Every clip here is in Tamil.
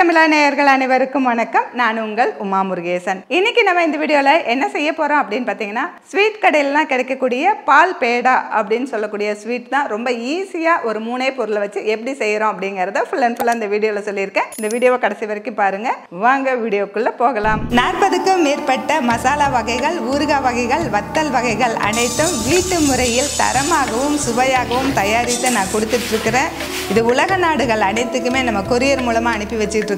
தமிழா நேயர்கள் அனைவருக்கும் வணக்கம். நான் உங்கள் உமா முருகேசன். இன்னைக்கு நம்ம இந்த வீடியோல என்ன செய்ய போறோம் அப்படின்னு பார்த்தீங்கன்னா, ஸ்வீட் கடையிலலாம் கிடைக்கக்கூடிய பால் பேடா அப்படின்னு சொல்லக்கூடிய ஸ்வீட் தான் ரொம்ப ஈஸியா ஒரு மூணே பொருளை வச்சு எப்படி செய்யறோம் அப்படிங்கறத ஃபுல் அண்ட் ஃபுல்லா இந்த வீடியோல சொல்லியிருக்கேன். இந்த வீடியோவை கடைசி வரைக்கும் பாருங்க. வாங்க வீடியோக்குள்ள போகலாம். 40க்கும் மேற்பட்ட மசாலா வகைகள், ஊறுகாய் வகைகள், வத்தல் வகைகள் அனைத்தும் வீட்டு முறையில் தரமாகவும் சுவையாகவும் தயாரித்து நான் கொடுத்துட்டு இருக்கிறேன். இது உலக நாடுகள் அனைத்துக்குமே நம்ம கொரியர் மூலமா அனுப்பி வச்சுட்டு இருக்கிறோம்.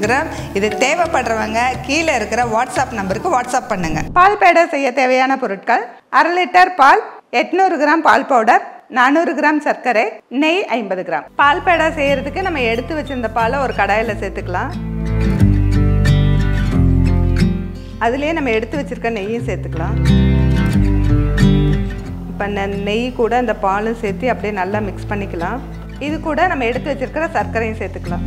இது தேவைப்படுறவங்க கீழே இருக்கிற வாட்ஸ்அப் நம்பருக்கு வாட்ஸ்அப் பண்ணுங்க. பால் பேடா செய்ய தேவையான பொருட்கள்: 1/2 லிட்டர் பால், 800 கிராம் பால் பவுடர், 400 கிராம் சர்க்கரை, நெய் 50 கிராம். பால் பேடா செய்யறதுக்கு நம்ம எடுத்து வச்சிருந்த பாலை ஒரு கடாயில் சேர்த்துக்கலாம். அதுலேயே நம்ம எடுத்து வச்சிருக்க நெய்யும் சேர்த்துக்கலாம். இப்போ நெய் கூட அந்த பாலும் சேர்த்து அப்படியே நல்லா மிக்ஸ் பண்ணிக்கலாம். இது கூட நம்ம எடுத்து வச்சிருக்கிற சர்க்கரையும் சேர்த்துக்கலாம்.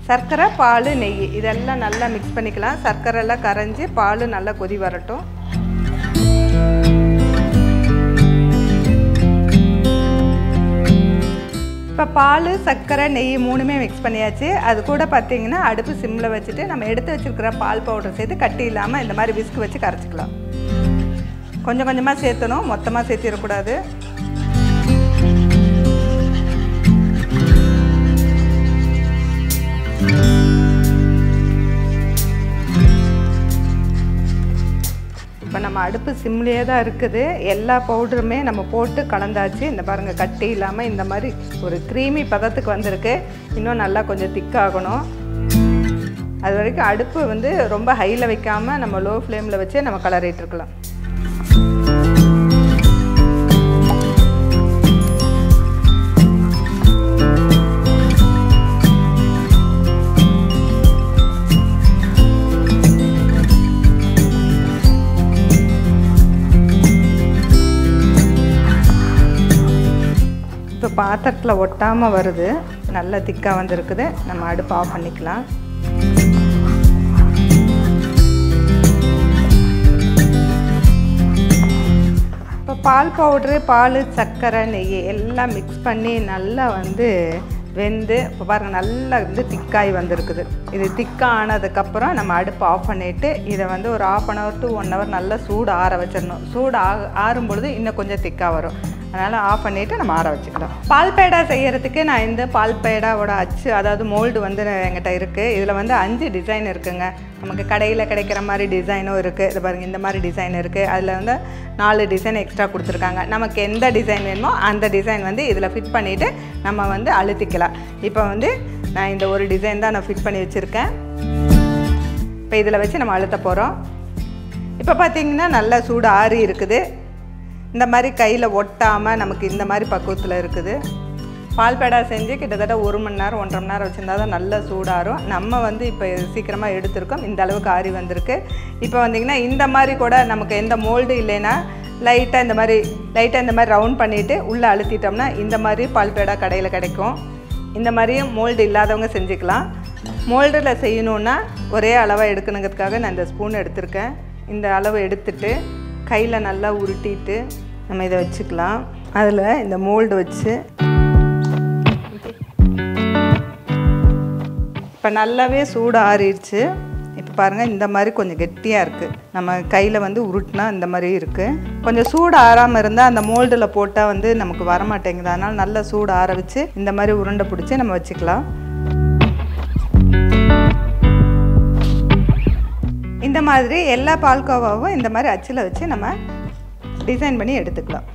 சர்க்கரை, பால், நெய் இதெல்லாம் நல்லா மிக்ஸ் பண்ணிக்கலாம். சர்க்கரை எல்லாம் கரைஞ்சி பால் நல்லா கொதி வரட்டும். இப்போ பால், சர்க்கரை, நெய் மூணுமே மிக்ஸ் பண்ணியாச்சு. அது கூட பார்த்தீங்கன்னா அடுப்பு சிம்மில் வச்சுட்டு நம்ம எடுத்து வச்சுருக்கிற பால் பவுடர் சேர்த்து கட்டி இல்லாமல் இந்த மாதிரி விஸ்க் வச்சு கரைச்சிக்கலாம். கொஞ்சம் கொஞ்சமாக சேர்த்தணும், மொத்தமாக சேர்த்திடக்கூடாது. இப்போ நம்ம அடுப்பு சிம்லேயே தான் இருக்குது. எல்லா பவுடருமே நம்ம போட்டு கலந்தாச்சு. இந்த பாருங்கள், கட்டி இல்லாமல் இந்த மாதிரி ஒரு க்ரீமி பதத்துக்கு வந்திருக்கு. இன்னும் நல்லா கொஞ்சம் திக்காகணும். அது வரைக்கும் அடுப்பு வந்து ரொம்ப ஹையில் வைக்காமல் நம்ம லோ ஃப்ளேமில் வச்சு நம்ம கலரிட்டு இருக்கலாம். இப்போ பாத்திரத்தில் ஒட்டாமல் வருது, நல்லா திக்காக வந்துருக்குது. நம்ம அடுப்பு ஆஃப் பண்ணிக்கலாம். இப்போ பால் பவுட்ரு, பால், சர்க்கரை, நெய் எல்லாம் மிக்ஸ் பண்ணி நல்லா வந்து வெந்து இப்போ பாருங்கள் நல்லா வந்து திக்காய் வந்திருக்குது. இது திக்காக ஆனதுக்கப்புறம் நம்ம அடுப்பு ஆஃப் பண்ணிவிட்டு இதை வந்து ஒரு 1/2 hour to 1 hour நல்லா சூடு ஆற வச்சிடணும். சூடு ஆறும் பொழுது இன்னும் கொஞ்சம் திக்காக வரும். அதனால் ஆஃப் பண்ணிவிட்டு நம்ம ஆற வச்சுக்கலாம். பால் பேடா செய்கிறதுக்கு நான் இந்த பால் பேடாவோட அச்சு, அதாவது மோல்டு வந்து என்கிட்ட இருக்குது. இதில் வந்து 5 டிசைன் இருக்குதுங்க. நமக்கு கடையில் கிடைக்கிற மாதிரி டிசைனும் இருக்குது. இது பாருங்கள், இந்த மாதிரி டிசைன் இருக்குது. அதில் வந்து 4 டிசைன் எக்ஸ்ட்ரா கொடுத்துருக்காங்க. நமக்கு எந்த டிசைன் வேணுமோ அந்த டிசைன் வந்து இதில் ஃபிட் பண்ணிவிட்டு நம்ம வந்து அழுத்திக்கலாம். இப்போ வந்து நான் இந்த ஒரு டிசைன் தான் நான் ஃபிட் பண்ணி வச்சுருக்கேன். இப்போ இதில் வச்சு நம்ம அழுத்த போகிறோம். இப்போ பார்த்திங்கன்னா நல்லா சூடு ஆறி இருக்குது. இந்த மாதிரி கையில் ஒட்டாமல் நமக்கு இந்த மாதிரி பக்குவத்தில் இருக்குது. பால் பேடா செஞ்சு கிட்டத்தட்ட 1 மணி நேரம் 1.5 மணி நேரம் வச்சுருந்தா தான் நல்லா சூடாகும். நம்ம வந்து இப்போ சீக்கிரமாக எடுத்திருக்கோம். இந்த அளவுக்கு ஆறி வந்திருக்கு. இப்போ வந்திங்கன்னா இந்த மாதிரி கூட நமக்கு எந்த மோல்டு இல்லைன்னா லைட்டாக இந்த மாதிரி ரவுண்ட் பண்ணிவிட்டு உள்ளே அழுத்திட்டோம்னா இந்த மாதிரி பால் பேடா கடையில் கிடைக்கும். இந்த மாதிரியும் மோல்டு இல்லாதவங்க செஞ்சுக்கலாம். மோல்டில் செய்யணுன்னா ஒரே அளவாக எடுக்கணுங்கிறதுக்காக நான் இந்த ஸ்பூன் எடுத்திருக்கேன். இந்த அளவு எடுத்துட்டு கையில் நல்லா உருட்டிட்டு நம்ம இதை வச்சுக்கலாம். அதில் இந்த மோல்டு வச்சு இப்போ நல்லாவே சூடு ஆறிடுச்சு. இப்போ பாருங்கள், இந்த மாதிரி கொஞ்சம் கெட்டியாக இருக்குது. நம்ம கையில் வந்து உருட்டினா இந்த மாதிரி இருக்குது. கொஞ்சம் சூடு ஆறாமல் இருந்தால் அந்த மோல்டில் போட்டால் வந்து நமக்கு வரமாட்டேங்குது. அதனால் நல்லா சூடு ஆற வச்சு இந்த மாதிரி உருண்டை பிடிச்சி நம்ம வச்சுக்கலாம். இந்த மாதிரி எல்லா பால்கோவாவும் இந்த மாதிரி அச்சில் வச்சு நம்ம டிசைன் பண்ணி எடுத்துக்கலாம்.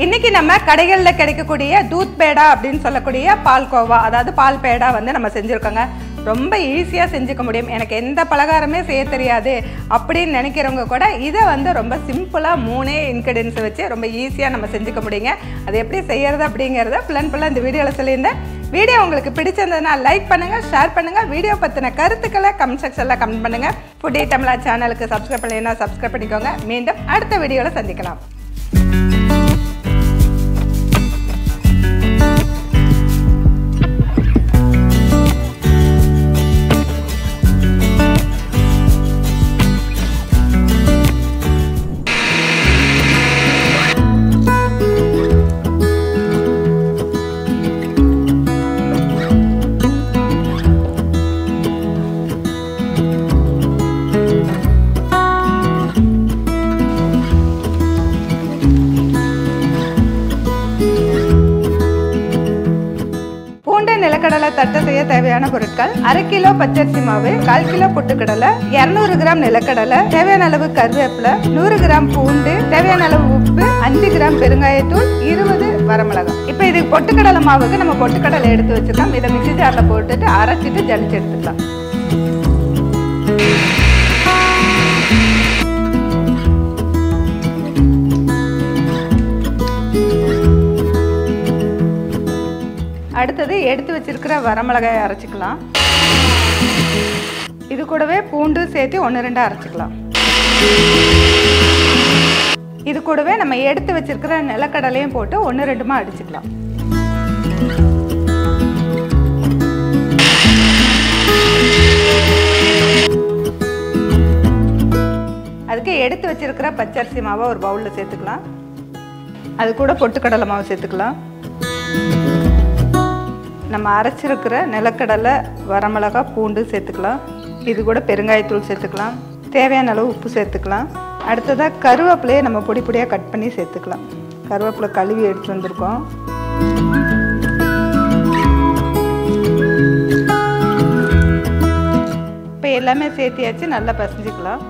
இன்னைக்கு நம்ம கடைகளில் கிடைக்கக்கூடிய தூத் பேடா அப்படின்னு சொல்லக்கூடிய பால்கோவா, அதாவது பால் பேடா வந்து நம்ம செஞ்சுருக்கோங்க. ரொம்ப ஈஸியாக செஞ்சுக்க முடியும். எனக்கு எந்த பலகாரமே செய்ய தெரியாது அப்படின்னு நினைக்கிறவங்க கூட இதை வந்து ரொம்ப சிம்பிளாக 3 இன்க்ரீடியன்ஸை வச்சு ரொம்ப ஈஸியாக நம்ம செஞ்சுக்க முடியுங்க. அது எப்படி செய்யறது அப்படிங்கிறத ஃபுல்லாக இந்த வீடியோவில் சொல்லியிருந்தேன். வீடியோ உங்களுக்கு பிடிச்சிருந்ததுன்னா லைக் பண்ணுங்கள், ஷேர் பண்ணுங்கள். வீடியோ பற்றின கருத்துக்களை கமெண்ட் செக்ஷனில் கமெண்ட் பண்ணுங்கள். ஃபுட்டி தமிழா சேனலுக்கு சப்ஸ்கிரைப் பண்ணலைன்னா சப்ஸ்கிரைப் பண்ணிக்கோங்க. மீண்டும் அடுத்த வீடியோவில் சந்திக்கலாம். நிலக்கடலை தட்டை செய்ய தேவையான பொருட்கள்: 1/2 கிலோ பச்சரிசி மாவு, 1/4 கிலோ பொட்டுக்கடலை, 200 கிராம் நிலக்கடலை, தேவையான அளவு கருவேப்பிலை, 100 கிராம் பூண்டு, தேவையான அளவு உப்பு, 5 கிராம் பெருங்காயத்தூள், 20 வரமிளகாய். இப்போ இது பொட்டுக்கடலை மாவுக்கு நம்ம பொட்டுக்கடலை எடுத்து வச்சுக்கலாம். இதை மிக்ஸி ஜாரில் போட்டுட்டு அரைச்சிட்டு ஜலிச்சு எடுத்துக்கலாம். அடுத்தது எடுத்து வச்சிருக்கிற வரமிளகாயை அரைச்சிக்கலாம். இது கூடவே பூண்டு சேர்த்து 1-2 அரைச்சிக்கலாம். இது கூடவே நம்ம எடுத்து வச்சிருக்கிற நிலக்கடலையும் போட்டு 1-2 அடிச்சுக்கலாம். அதுக்கு எடுத்து வச்சிருக்கிற பச்சரிசி மாவை ஒரு பவுலில் சேர்த்துக்கலாம். அது கூட பொட்டுக்கடலை மாவு சேர்த்துக்கலாம். நம்ம அரைச்சிருக்கிற நிலக்கடலை, வரமிளகாய், பூண்டு சேர்த்துக்கலாம். இது கூட பெருங்காயத்தூள் சேர்த்துக்கலாம். தேவையான அளவு உப்பு சேர்த்துக்கலாம். அடுத்ததாக கருவேப்பிலையை நம்ம பொடி பொடியாக கட் பண்ணி சேர்த்துக்கலாம். கருவேப்பிலை கழுவி எடுத்து வந்திருக்கோம். இப்போ எல்லாமே சேர்த்தியாச்சு, நல்லா பசஞ்சிக்கலாம்.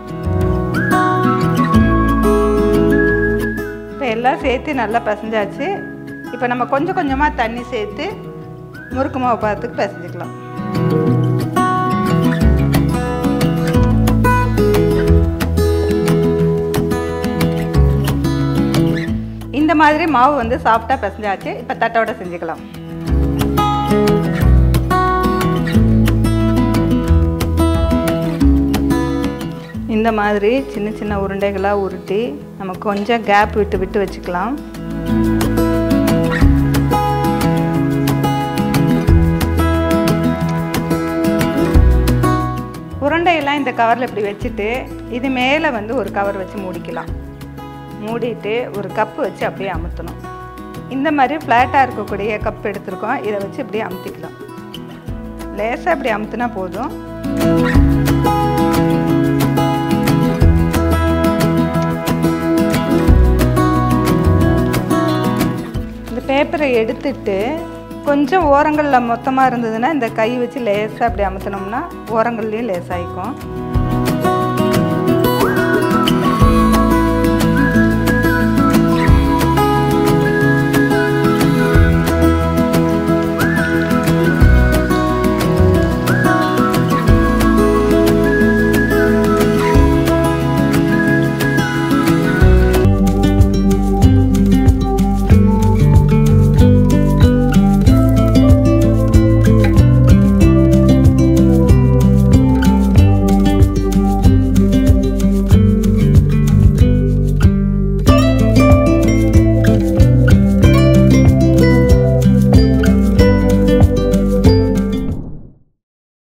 இப்போ எல்லாம் சேர்த்து நல்லா பசஞ்சாச்சு. இப்போ நம்ம கொஞ்சம் கொஞ்சமாக தண்ணி சேர்த்து முறுக்கு மாவு பார்த்துக்கு பிசைஞ்சிக்கலாம். இந்த மாதிரி மாவு வந்து சாஃப்டாக பிசைஞ்சாச்சு. இப்போ தட்டோட செஞ்சுக்கலாம். இந்த மாதிரி சின்ன சின்ன உருண்டைகளாக உருட்டி நம்ம கொஞ்சம் கேப் விட்டு விட்டு வச்சுக்கலாம். உருண்டையெல்லாம் இந்த கவரில் இப்படி வச்சுட்டு இது மேலே வந்து ஒரு கவர் வச்சு மூடிக்கலாம். மூடிட்டு ஒரு கப்பு வச்சு அப்படியே அமுத்தணும். இந்த மாதிரி ஃப்ளாட்டாக இருக்கக்கூடிய கப் எடுத்துருக்கோம். இதை வச்சு இப்படியே அமுத்திக்கலாம். லேசாக இப்படி அமுத்தினா போதும். இந்த பேப்பரை எடுத்துட்டு கொஞ்சம் ஓரங்களில் மொத்தமாக இருந்ததுன்னா இந்த கை வச்சு லேசாக அப்படி அமுத்தினோம்னா ஓரங்கள்லேயும் லேசாகிக்கும்.